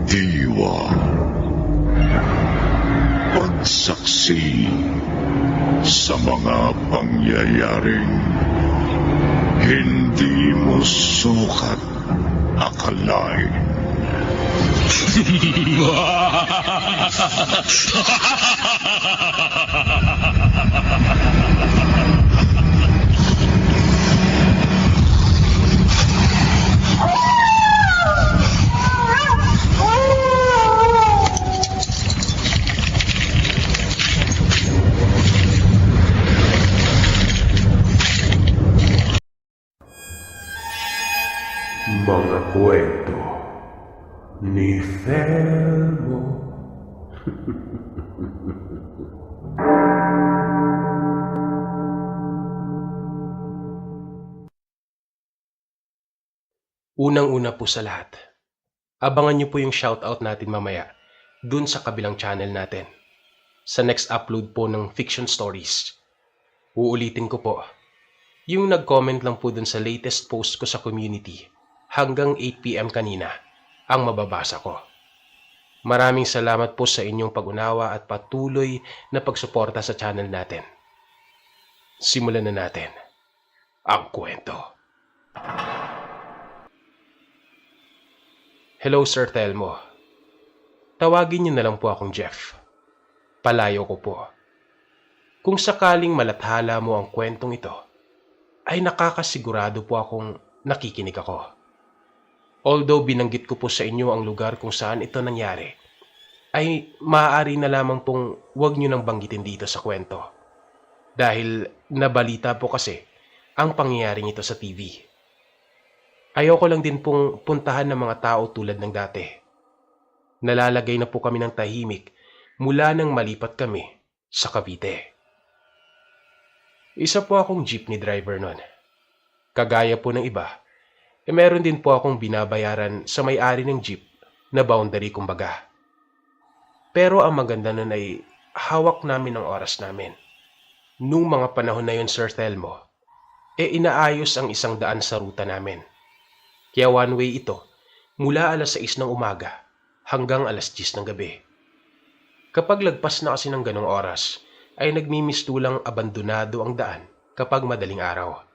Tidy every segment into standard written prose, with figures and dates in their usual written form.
Diwa. Pagsaksi sa mga pangyayaring hindi mo sukat akalain. Mga kwento ni Thelmo. Unang-una po sa lahat, abangan niyo po yung shoutout natin mamaya dun sa kabilang channel natin. Sa next upload po ng fiction stories. Uulitin ko po, yung nag-comment lang po dun sa latest post ko sa community hanggang 8 PM kanina ang mababasa ko. Maraming salamat po sa inyong pag-unawa at patuloy na pagsuporta sa channel natin. Simulan na natin ang kwento. Hello Sir Thelmo. Tawagin niyo na lang po akong Jeff. Palayo ko po. Kung sakaling malathala mo ang kwentong ito, ay nakakasigurado po akong nakikinig ako. Although binanggit ko po sa inyo ang lugar kung saan ito nangyari, ay maaari na lamang pong huwag niyo nang banggitin dito sa kwento. Dahil nabalita po kasi ang pangyayaring ito sa TV. Ayoko lang din pong puntahan ng mga tao tulad ng dati. Nalalagay na po kami ng tahimik mula nang malipat kami sa Cavite. Isa po akong jeepney driver nun. Kagaya po ng iba, meron din po akong binabayaran sa may-ari ng jeep na boundary kumbaga. Pero ang maganda nun ay hawak namin ang oras namin. Nung mga panahon na yun, Sir Thelmo, inaayos ang 100 sa ruta namin. Kaya one way ito, mula alas 6 ng umaga hanggang alas 10 ng gabi. Kapag lagpas na kasi ng ganong oras, ay nagmimistulang abandonado ang daan kapag madaling araw.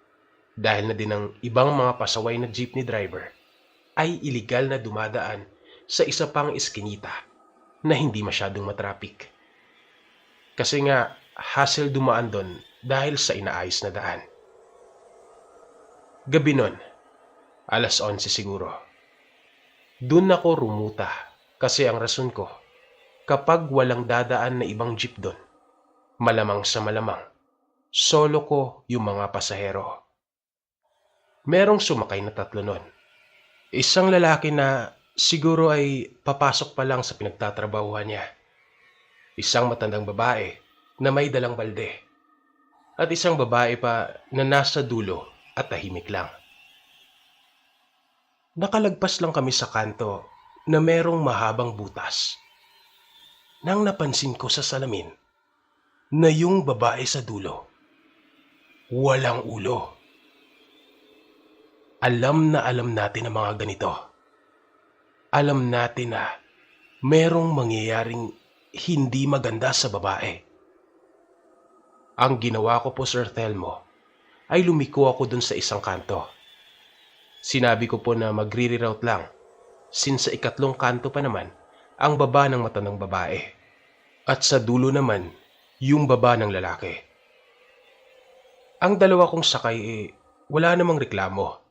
Dahil na din ang ibang mga pasaway na jeepney driver ay iligal na dumadaan sa isa pang eskinita na hindi masyadong matrapik. Kasi nga, hassle dumaan doon dahil sa inaayos na daan. Gabi nun, alas 11 siguro. Doon ako rumuta kasi ang rason ko, kapag walang dadaan na ibang jeep doon, malamang sa malamang, solo ko yung mga pasahero. Merong sumakay na 3 nun. Isang lalaki na siguro ay papasok pa lang sa pinagtatrabahuhan niya. Isang matandang babae na may dalang balde. At isang babae pa na nasa dulo at tahimik lang. Nakalagpas lang kami sa kanto na merong mahabang butas. Nang napansin ko sa salamin na yung babae sa dulo, walang ulo. Alam na alam natin ang mga ganito. Alam natin na merong mangyayaring hindi maganda sa babae. Ang ginawa ko po, Sir Thelmo, ay lumiko ako dun sa isang kanto. Sinabi ko po na magre-reroute lang, since sa ikatlong kanto pa naman ang baba ng matandang babae. At sa dulo naman, yung baba ng lalaki. Ang dalawa kong sakay wala namang reklamo.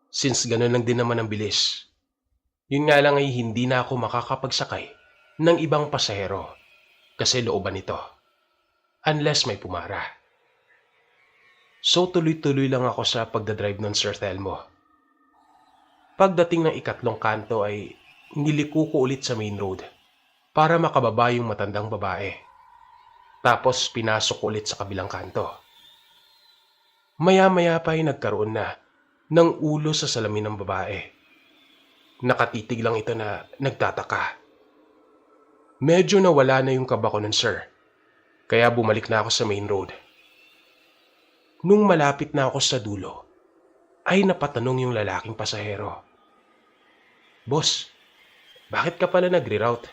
Since gano'n lang din naman ang bilis. Yun nga lang ay hindi na ako makakapagsakay ng ibang pasahero kasi looban nito. Unless may pumara. So tuloy-tuloy lang ako sa pagdadrive nun, Sir Thelmo. Pagdating ng ikatlong kanto ay niliko ko ulit sa main road para makababa yung matandang babae. Tapos pinasok ko ulit sa kabilang kanto. Maya-maya pa ay nagkaroon na ng ulo sa salamin ng babae. Nakatitig lang ito na nagtataka. Medyo nawala na yung kaba ko nun, sir. Kaya bumalik na ako sa main road. Nung malapit na ako sa dulo, ay napatanong yung lalaking pasahero. Boss, bakit ka pala nagre-route?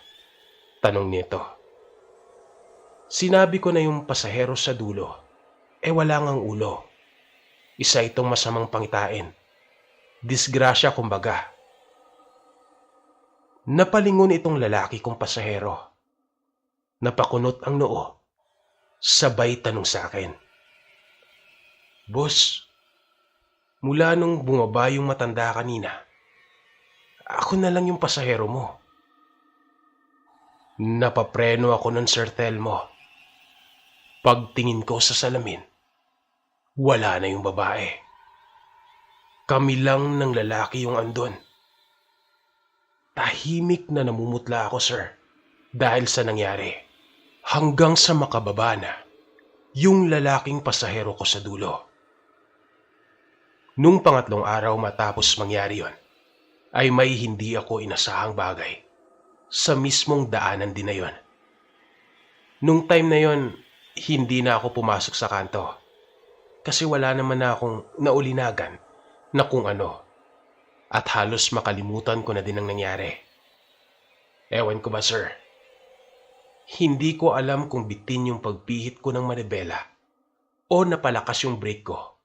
Tanong nito. Sinabi ko na yung pasahero sa dulo, wala ngang ulo. Isa itong masamang pangitain. Disgrasya kumbaga. Napalingon itong lalaki kong pasahero. Napakunot ang noo. Sabay tanong sa akin. Boss, mula nung bumaba yung matanda kanina, ako na lang yung pasahero mo. Napapreno ako ng Sir Telmo. Pagtingin ko sa salamin, wala na yung babae. Kami lang ng lalaki yung andon. Tahimik na namumutla ako, sir, dahil sa nangyari. Hanggang sa makababa na yung lalaking pasahero ko sa dulo. Nung pangatlong araw matapos mangyari yon, ay may hindi ako inasahang bagay sa mismong daanan din na yon. Nung time na yon, hindi na ako pumasok sa kanto kasi wala naman na akong naulinagan na kung ano at halos makalimutan ko na din ang nangyari. Ewan ko ba, sir? Hindi ko alam kung bitin yung pagpihit ko ng manibela o napalakas yung brake ko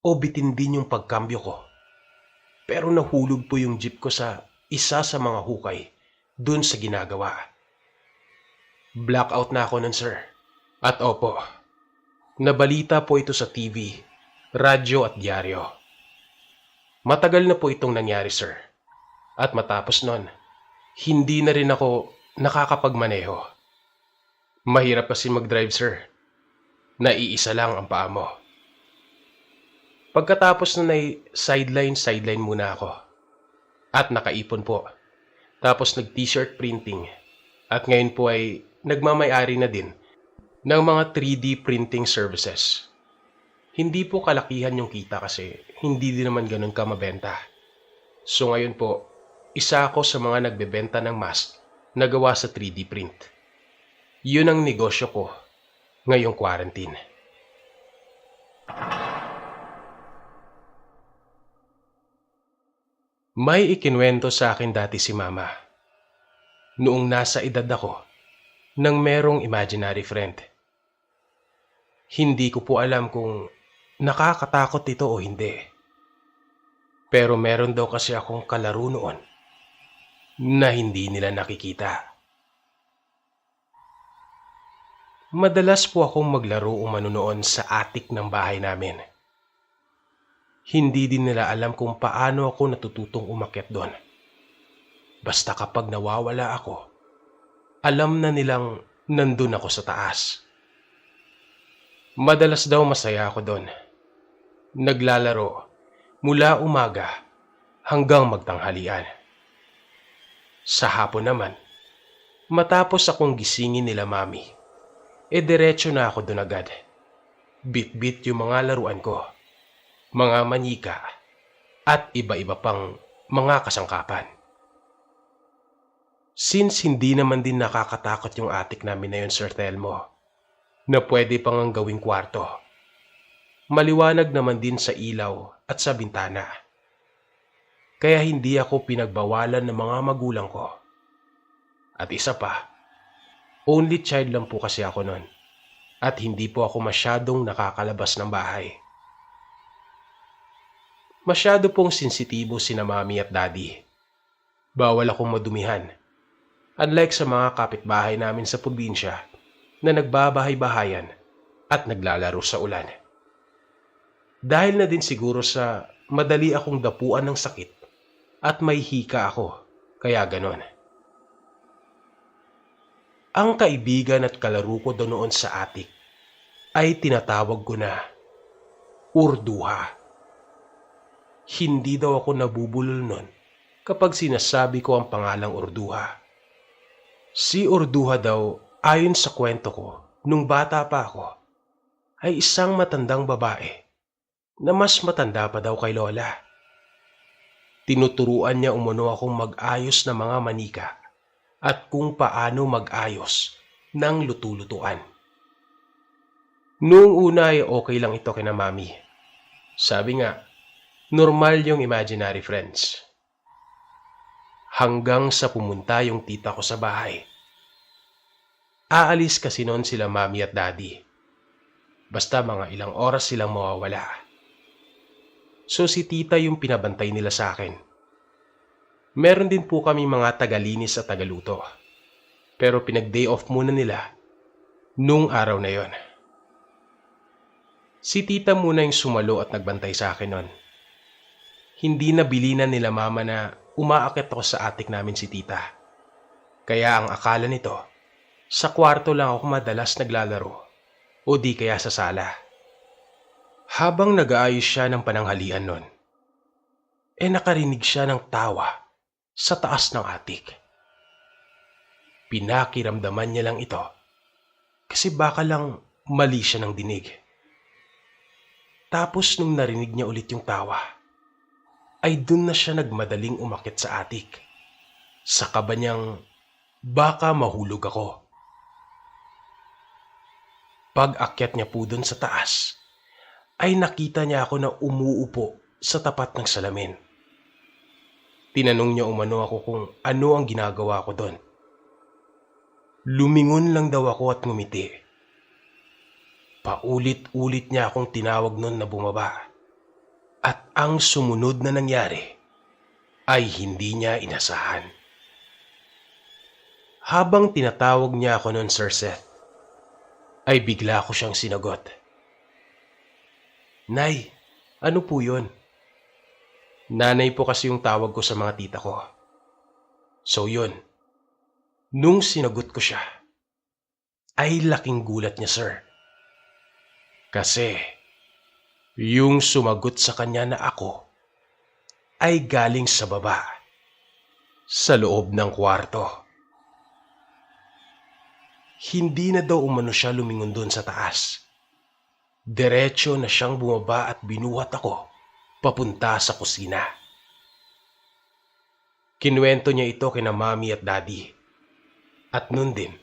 o bitin din yung pagkambyo ko. Pero nahulog po yung jeep ko sa isa sa mga hukay dun sa ginagawa. Blackout na ako nun, sir. At opo, nabalita po ito sa TV, radyo at dyaryo. Matagal na po itong nangyari, sir. At matapos nun, hindi na rin ako nakakapagmaneho. Mahirap kasi mag-drive, sir. Naiisa lang ang paa mo. Pagkatapos nun ay sideline muna ako. At nakaipon po. Tapos nag-t-shirt printing. At ngayon po ay nagmamay-ari na din ng mga 3D printing services. Hindi po kalakihan yung kita kasi hindi din naman ganun ka mabenta. So ngayon po, isa ako sa mga nagbebenta ng mask na gawa sa 3D print. Yun ang negosyo ko ngayong quarantine. May ikinwento sa akin dati si Mama. Noong nasa edad ako, nang merong imaginary friend. Hindi ko po alam kung nakakatakot ito o hindi. Pero meron daw kasi akong kalaro noon na hindi nila nakikita. Madalas po akong maglaro umano noon sa attic ng bahay namin. Hindi din nila alam kung paano ako natututong umakyat doon. Basta kapag nawawala ako, alam na nilang nandun ako sa taas. Madalas daw masaya ako doon. Naglalaro mula umaga hanggang magtanghalian. Sa hapon naman, matapos akong gisingin nila mami, diretso na ako doon agad. Bit-bit yung mga laruan ko, mga manika, at iba-iba pang mga kasangkapan. Since hindi naman din nakakatakot yung attic namin na yun, Sir Telmo, na pwede pang ang gawing kwarto. Maliwanag naman din sa ilaw at sa bintana. Kaya hindi ako pinagbawalan ng mga magulang ko. At isa pa, only child lang po kasi ako nun. At hindi po ako masyadong nakakalabas ng bahay. Masyado pong sensitibo sina mami at daddy. Bawal akong madumihan. Unlike sa mga kapitbahay namin sa probinsya na nagbabahay-bahayan at naglalaro sa ulan. Dahil na din siguro sa madali akong dapuan ng sakit at may hika ako, kaya ganon. Ang kaibigan at kalaro ko doon sa attic ay tinatawag ko na Urduha. Hindi daw ako nabubulol nun kapag sinasabi ko ang pangalang Urduha. Si Urduha daw, ayon sa kwento ko, nung bata pa ako, ay isang matandang babae na mas matanda pa daw kay Lola. Tinuturuan niya umano akong mag-ayos ng mga manika at kung paano mag-ayos ng lutu-lutuan. Noong una ay okay lang ito kina mami. Sabi nga, normal yung imaginary friends. hanggang sa pumunta yung tita ko sa bahay. Aalis kasi noon sila mami at daddy. Basta mga ilang oras silang mawawala. So si tita yung pinabantay nila sa akin. Meron din po kami mga tagalinis at tagaluto. Pero pinag-day off muna nila nung araw na yon. Si tita muna yung sumalo at nagbantay sa akin noon. Hindi nabilinan nila mama na umaakit ako sa attic namin si tita. Kaya ang akala nito, sa kwarto lang ako madalas naglalaro o di kaya sa sala. Habang nag-aayos siya ng pananghalian nun, nakarinig siya ng tawa sa taas ng attic. Pinakiramdaman niya lang ito kasi baka lang mali siya ng dinig. Tapos nung narinig niya ulit yung tawa, ay dun na siya nagmadaling umakyat sa attic. Sa kaba niyang baka mahulog ako. Pag-akyat niya po dun sa taas, ay nakita niya ako na umuupo sa tapat ng salamin. Tinanong niya umano ako kung ano ang ginagawa ko doon. Lumingon lang daw ako at ngumiti. Paulit-ulit niya akong tinawag noon na bumaba. At ang sumunod na nangyari ay hindi niya inasahan. Habang tinatawag niya ako noon, Sir Seth, ay bigla ko siyang sinagot. Nay, ano po yun? Nanay po kasi yung tawag ko sa mga tita ko. So yun, nung sinagot ko siya, ay laking gulat niya, sir. Kasi yung sumagot sa kanya na ako ay galing sa baba, sa loob ng kwarto. Hindi na daw umano siya lumingon doon sa taas. Diretso na siyang bumaba at binuhat ako papunta sa kusina. Kinuwento niya ito kina mami at daddy. At nun din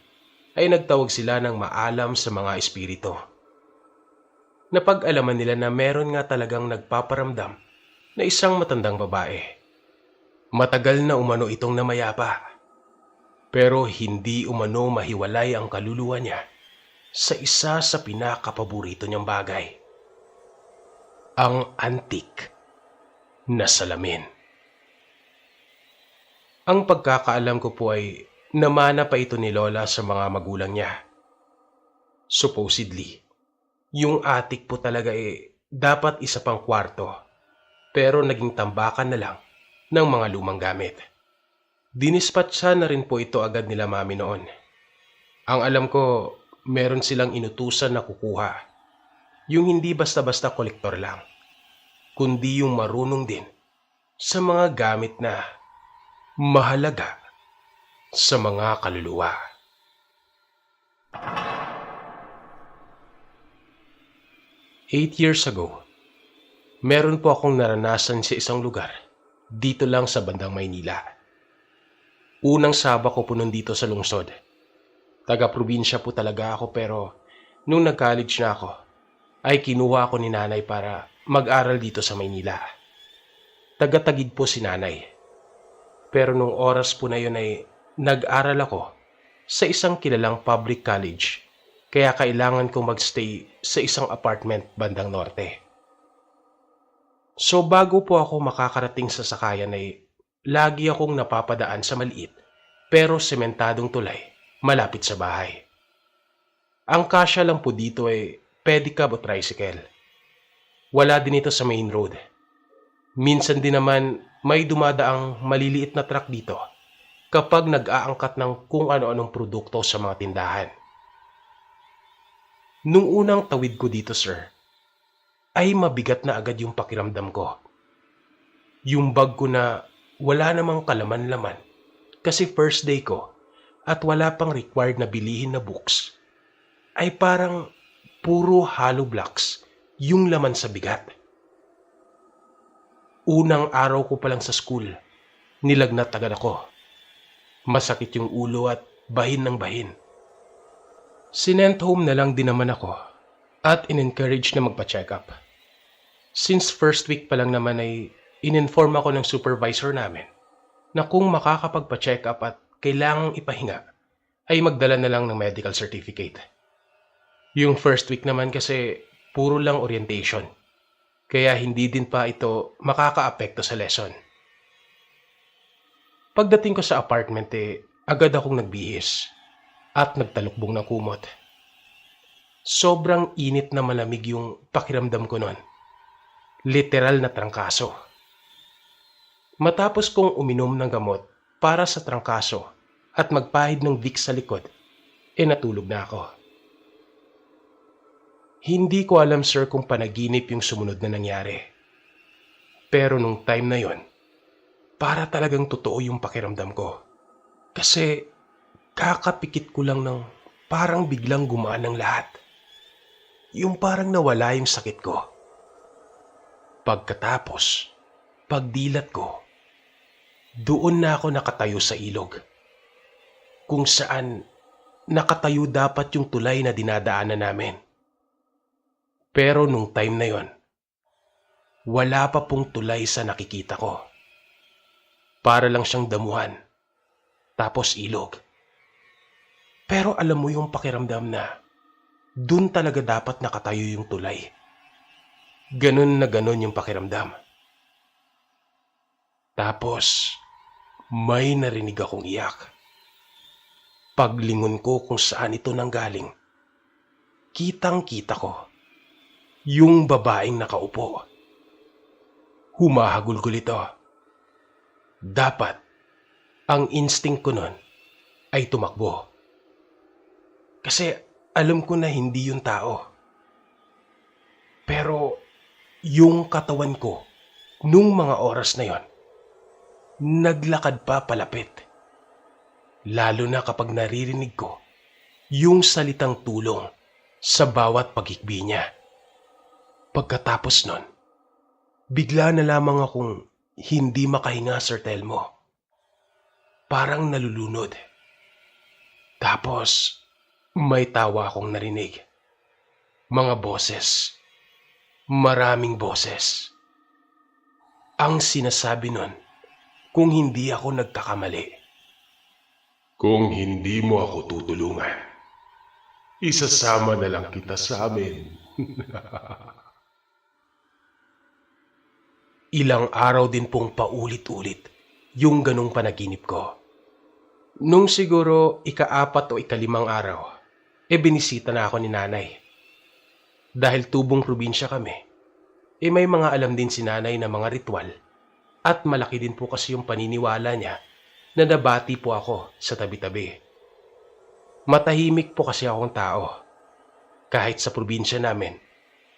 ay nagtawag sila ng maalam sa mga espiritu. Napag-alaman nila na meron nga talagang nagpaparamdam na isang matandang babae. Matagal na umano itong namayapa, pero hindi umano mahiwalay ang kaluluwa niya sa isa sa pinakapaborito niyang bagay. Ang antik na salamin. Ang pagkakaalam ko po ay namana pa ito ni Lola sa mga magulang niya. Supposedly, yung attic po talaga dapat isa pang kwarto, pero naging tambakan na lang ng mga lumang gamit. Dinispatsa na rin po ito agad nila mami noon. Ang alam ko, meron silang inutusan na kukuha. Yung hindi basta-basta kolektor lang, kundi yung marunong din sa mga gamit na mahalaga sa mga kaluluwa. Eight years ago, meron po akong naranasan sa isang lugar dito lang sa bandang Maynila. Unang saba ko po nun dito sa lungsod. Taga-probinsya po talaga ako pero nung nag-college na ako, ay kinuha ako ni nanay para mag-aral dito sa Maynila. Taga-Taguig po si nanay. Pero nung oras po na yun ay nag-aral ako sa isang kilalang public college. Kaya kailangan kong magstay sa isang apartment bandang norte. So bago po ako makakarating sa sakayan ay lagi akong napapadaan sa maliit pero sementadong tulay malapit sa bahay. Ang kasya lang po dito ay pedicab o tricycle. Wala din ito sa main road. Minsan din naman may dumadaang maliliit na truck dito kapag nag-aangkat ng kung ano-anong produkto sa mga tindahan. Nung unang tawid ko dito, sir, ay mabigat na agad yung pakiramdam ko. Yung bag ko na wala namang kalaman-laman kasi first day ko at wala pang required na bilihin na books, ay parang puro hollow blocks yung laman sa bigat. Unang araw ko pa lang sa school, nilagnat agad ako. Masakit yung ulo at bahin ng bahin. Sinent home na lang din naman ako at in-encourage na magpa-check up. Since first week pa lang naman ay in-inform ako ng supervisor namin na kung makakapagpa-check up at kailangang ipahinga, ay magdala na lang ng medical certificate. Yung first week naman kasi puro lang orientation, kaya hindi din pa ito makakaapekto sa lesson. Pagdating ko sa apartment agad akong nagbihis at nagtalukbong ng kumot. Sobrang init na malamig yung pakiramdam ko noon. Literal na trangkaso. Matapos kong uminom ng gamot para sa trangkaso at magpahid ng Vicks sa likod, natulog na ako. Hindi ko alam sir kung panaginip yung sumunod na nangyari. Pero nung time na yon, para talagang totoo yung pakiramdam ko. Kasi kakapikit ko lang ng parang biglang gumaan ng lahat. Yung parang nawala yung sakit ko. Pagkatapos, pagdilat ko, doon na ako nakatayo sa ilog. Kung saan nakatayo dapat yung tulay na dinadaanan namin. Pero nung time na yon, wala pa pong tulay sa nakikita ko. Para lang siyang damuhan, tapos ilog. Pero alam mo yung pakiramdam na dun talaga dapat nakatayo yung tulay. Ganun na ganun yung pakiramdam. Tapos, may narinig akong iyak. Paglingon ko kung saan ito nanggaling, kitang-kita ko yung babaeng nakaupo. Humahagulgol ito. Dapat, ang instinct ko nun ay tumakbo. Kasi alam ko na hindi yung tao. Pero yung katawan ko nung mga oras na yon, naglakad pa palapit. Lalo na kapag naririnig ko yung salitang tulong sa bawat pagikbi niya. Pagkatapos nun, bigla na lamang akong hindi makahinga, Sir Telmo. Parang nalulunod. Tapos, may tawa akong narinig. Mga boses. Maraming boses. Ang sinasabi nun, kung hindi ako nagkakamali, Kung hindi mo ako tutulungan, isasama na lang kita sa amin. ilang araw din pong paulit-ulit yung ganong panaginip ko. Nung siguro ika-4 o ika-5 araw, binisita na ako ni nanay. Dahil tubong probinsya kami, may mga alam din si nanay na mga ritual at malaki din po kasi yung paniniwala niya na nabati po ako sa tabi-tabi. Matahimik po kasi akong tao. Kahit sa probinsya namin,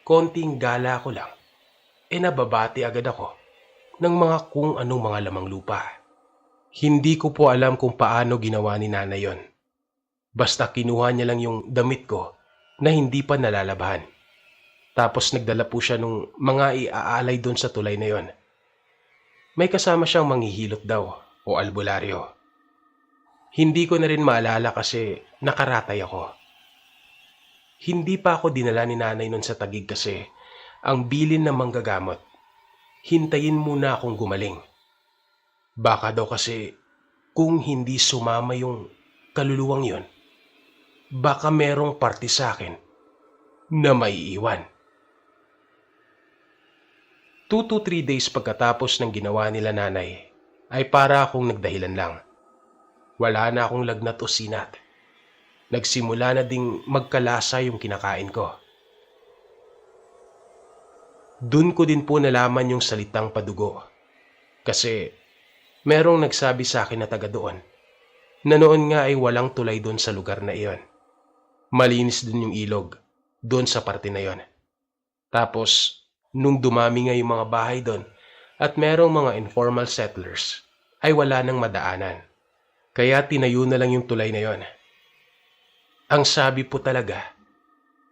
konting gala ko lang, nababati agad ako ng mga kung anong mga lamang lupa. Hindi ko po alam kung paano ginawa ni nanay yon. Basta kinuha niya lang yung damit ko na hindi pa nalalabahan. Tapos nagdala po siya nung mga iaalay doon sa tulay na yon. May kasama siyang manghihilot daw o albularyo. Hindi ko na rin maalala kasi nakaratay ako. Hindi pa ako dinala ni nanay nun sa Taguig kasi ang bilin ng manggagamot, hintayin muna akong gumaling. Baka daw kasi kung hindi sumama yung kaluluwang yon, baka merong parte sa akin na maiiwan. 2 to 3 days pagkatapos ng ginawa nila nanay, ay para akong nagdahilan lang. Wala na akong lagnat o sinat. Nagsimula na ding magkalasa yung kinakain ko. Doon ko din po nalaman yung salitang padugo. Kasi merong nagsabi sa akin na taga doon na noon nga ay walang tulay doon sa lugar na iyon. Malinis din yung ilog doon sa parte na iyon. Tapos nung dumami nga yung mga bahay doon at merong mga informal settlers, ay wala nang madaanan. Kaya tinayo na lang yung tulay na yon. Ang sabi po talaga,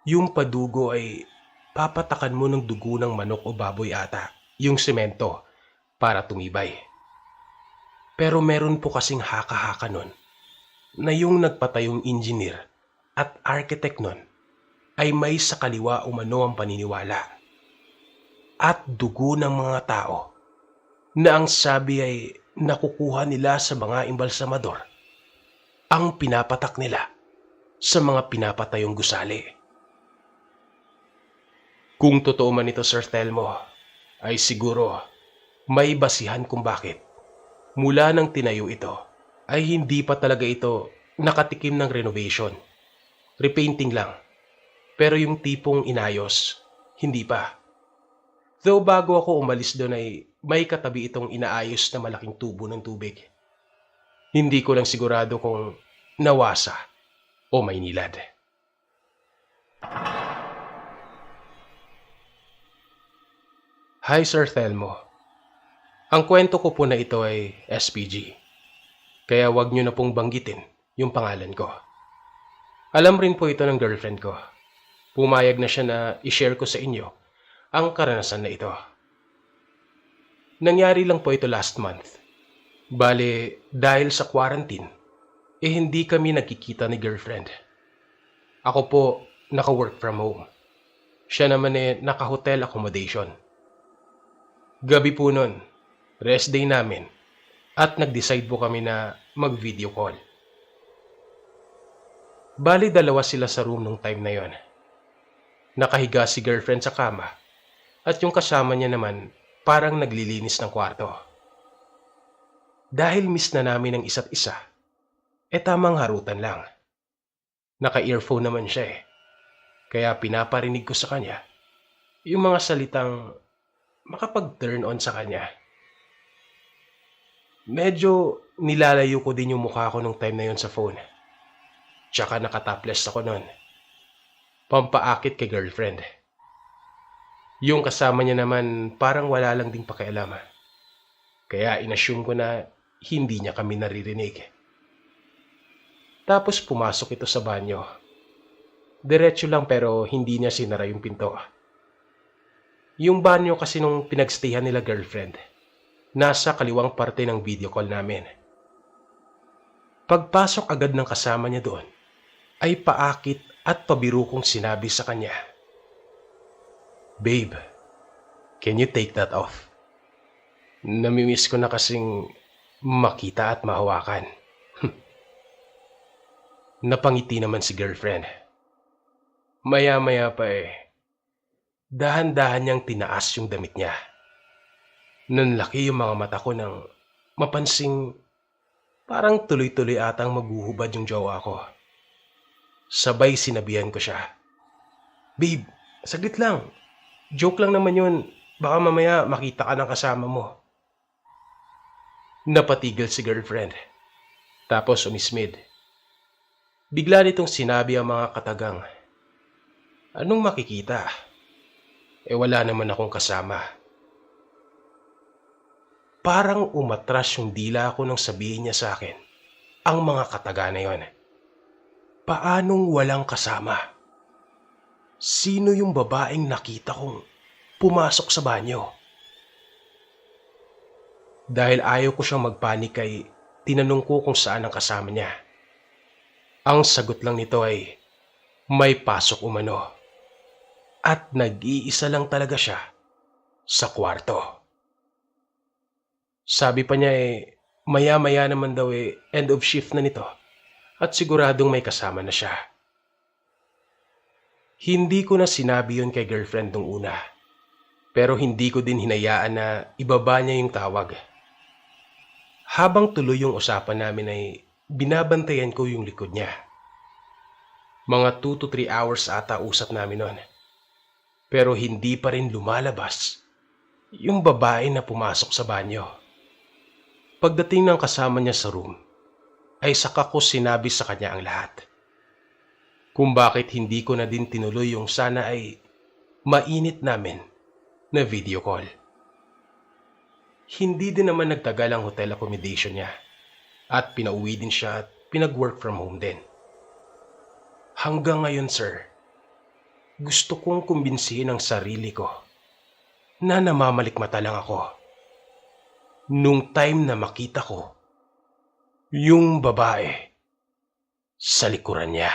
yung padugo ay papatakan mo ng dugo ng manok o baboy ata, yung semento, para tumibay. Pero meron po kasing haka-haka nun, na yung nagpatayong engineer at architect nun, ay may sa kaliwa umano ang paniniwala. At dugo ng mga tao, na ang sabi ay nakukuha nila sa mga imbalsamador ang pinapatak nila sa mga pinapatayong gusali. Kung totoo man ito, Sir Telmo, ay siguro may basihan kung bakit mula nang tinayo ito ay hindi pa talaga ito nakatikim ng renovation. Repainting lang. Pero yung tipong inayos, hindi pa. Though bago ako umalis doon ay may katabi itong inaayos na malaking tubo ng tubig. Hindi ko lang sigurado kung nawasa o may nilad. Hi, Sir Telmo. Ang kwento ko po na ito ay SPG. Kaya wag niyo na pong banggitin yung pangalan ko. Alam rin po ito ng girlfriend ko. Pumayag na siya na i-share ko sa inyo ang karanasan na ito. Nangyari lang po ito last month. Bale, dahil sa quarantine, hindi kami nagkikita ni girlfriend. Ako po, naka-work from home. Siya naman naka-hotel accommodation. Gabi po nun, rest day namin, at nag-decide po kami na mag-video call. Bali, dalawa sila sa room nung time na yon. Nakahiga si girlfriend sa kama, at yung kasama niya naman parang naglilinis ng kwarto. Dahil miss na namin ang isa't isa, tamang harutan lang. Naka-earphone naman siya kaya pinaparinig ko sa kanya yung mga salitang makapag-turn on sa kanya. Medyo nilalayo ko din yung mukha ko nung time na yon sa phone. Tsaka nakatopless ako nun. Pampaakit kay girlfriend. Yung kasama niya naman parang wala lang ding pakialam. Kaya inassume ko na hindi niya kami naririnig. Tapos pumasok ito sa banyo. Diretso lang pero hindi niya sinara yung pinto. Yung banyo kasi nung pinagstayhan nila girlfriend, nasa kaliwang parte ng video call namin. Pagpasok agad ng kasama niya doon, ay paakit at pabiro kong sinabi sa kanya, "Babe, can you take that off? Namimiss ko na kasing makita at mahawakan." Napangiti naman si girlfriend. Maya-maya pa dahan-dahan niyang tinaas yung damit niya. Nanlaki yung mga mata ko nang mapansing parang tuloy-tuloy atang maghuhubad yung jowa ko. Sabay sinabihan ko siya, "Babe, saglit lang. Joke lang naman yun. Baka mamaya makita ka ng kasama mo." Napatigil si girlfriend. Tapos umismid. Bigla nitong sinabi ang mga katagang, "Anong makikita? Wala naman akong kasama." Parang umatras yung dila ko nang sabihin niya sa akin ang mga kataga na yon. Paanong walang kasama? Sino yung babaeng nakita kong pumasok sa banyo? Dahil ayaw ko siyang magpanik ay tinanong ko kung saan ang kasama niya. Ang sagot lang nito ay may pasok umano. At nag-iisa lang talaga siya sa kwarto. Sabi pa niya maya-maya naman daw end of shift na nito at siguradong may kasama na siya. Hindi ko na sinabi yun kay girlfriend nung una, pero hindi ko din hinayaan na ibaba niya yung tawag. Habang tuloy yung usapan namin ay binabantayan ko yung likod niya. Mga 2 to 3 hours ata usap namin nun. Pero hindi pa rin lumalabas yung babae na pumasok sa banyo. Pagdating ng kasama niya sa room, ay saka ko sinabi sa kanya ang lahat. Kung bakit hindi ko na din tinuloy yung sana ay mainit namin na video call. Hindi din naman nagtagal ang hotel accommodation niya at pinauwi din siya at pinag-work from home din. Hanggang ngayon, sir, gusto kong kumbinsihin ang sarili ko na namamalikmata lang ako nung time na makita ko yung babae sa likuran niya.